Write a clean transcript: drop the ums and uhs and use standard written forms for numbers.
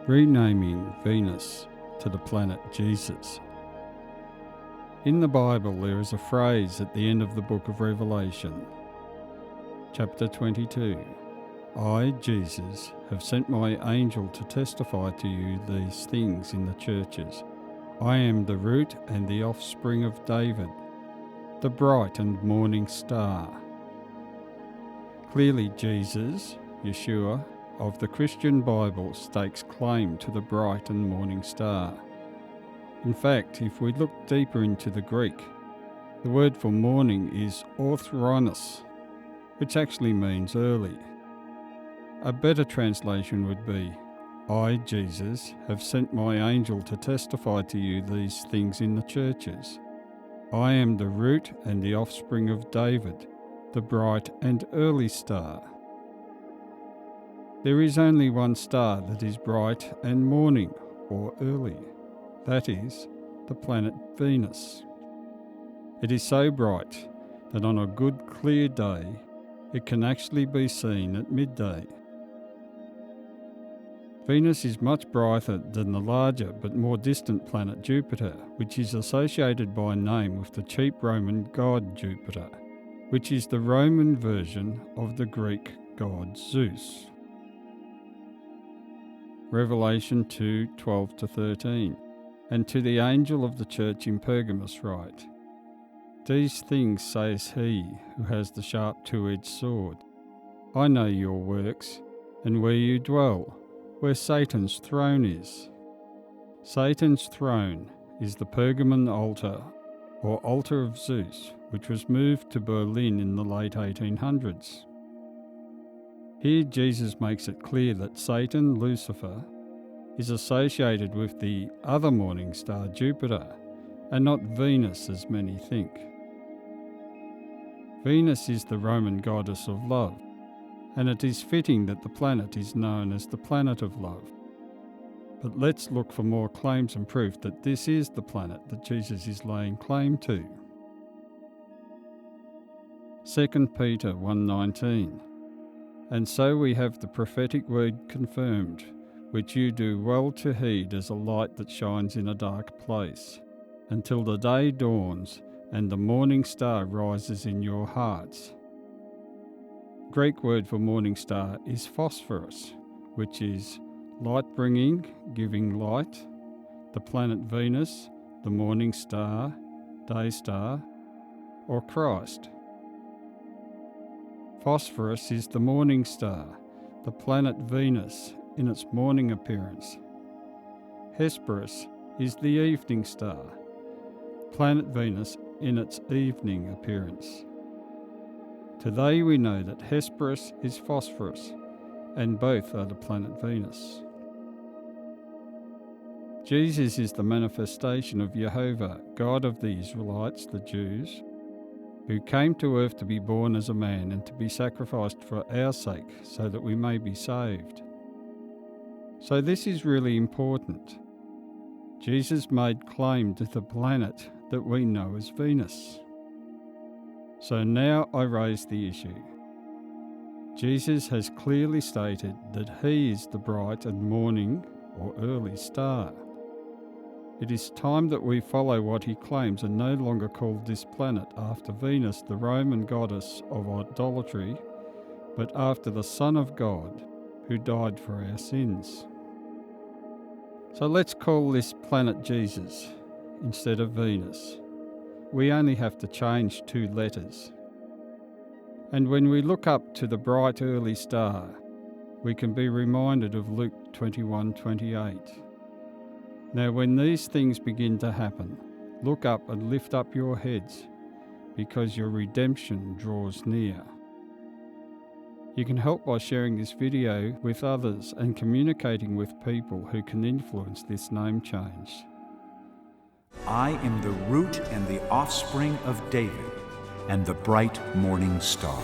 renaming Venus to the planet Jesus. In the Bible there is a phrase at the end of the book of Revelation, chapter 22. I, Jesus, have sent my angel to testify to you these things in the churches. I am the root and the offspring of David, the bright and morning star. Clearly Jesus, Yeshua, of the Christian Bible stakes claim to the bright and morning star. In fact, if we look deeper into the Greek, the word for morning is orthronos, which actually means early. A better translation would be, I, Jesus, have sent my angel to testify to you these things in the churches. I am the root and the offspring of David, the bright and early star. There is only one star that is bright and morning, or early. That is, the planet Venus. It is so bright that on a good clear day, it can actually be seen at midday. Venus is much brighter than the larger but more distant planet Jupiter, which is associated by name with the cheap Roman god Jupiter, which is the Roman version of the Greek god Zeus. Revelation 2:12-13. And to the angel of the church in Pergamos write, These things says he who has the sharp two-edged sword. I know your works, and where you dwell, where Satan's throne is. Satan's throne is the Pergamon altar, or altar of Zeus, which was moved to Berlin in the late 1800s. Here Jesus makes it clear that Satan, Lucifer, is associated with the other morning star Jupiter, and not Venus as many think. Venus is the Roman goddess of love, and it is fitting that the planet is known as the planet of love. But let's look for more claims and proof that this is the planet that Jesus is laying claim to. 2 Peter 1:19. And so we have the prophetic word confirmed, which you do well to heed as a light that shines in a dark place, until the day dawns and the morning star rises in your hearts. Greek word for morning star is phosphorus, which is light-bringing, giving light, the planet Venus, the morning star, day star, or Christ. Phosphorus is the morning star, the planet Venus in its morning appearance. Hesperus is the evening star, planet Venus in its evening appearance. Today we know that Hesperus is phosphorus, and both are the planet Venus. Jesus is the manifestation of Jehovah, God of the Israelites, the Jews, who came to earth to be born as a man and to be sacrificed for our sake so that we may be saved. So this is really important. Jesus made claim to the planet that we know as Venus. So now I raise the issue. Jesus has clearly stated that he is the bright and morning or early star. It is time that we follow what he claims and no longer call this planet after Venus, the Roman goddess of idolatry, but after the Son of God, who died for our sins. So let's call this planet Jesus instead of Venus. We only have to change 2 letters. And when we look up to the bright early star, we can be reminded of Luke 21:28. Now when these things begin to happen, look up and lift up your heads, because your redemption draws near. You can help by sharing this video with others and communicating with people who can influence this name change. I am the root and the offspring of David, and the bright morning star.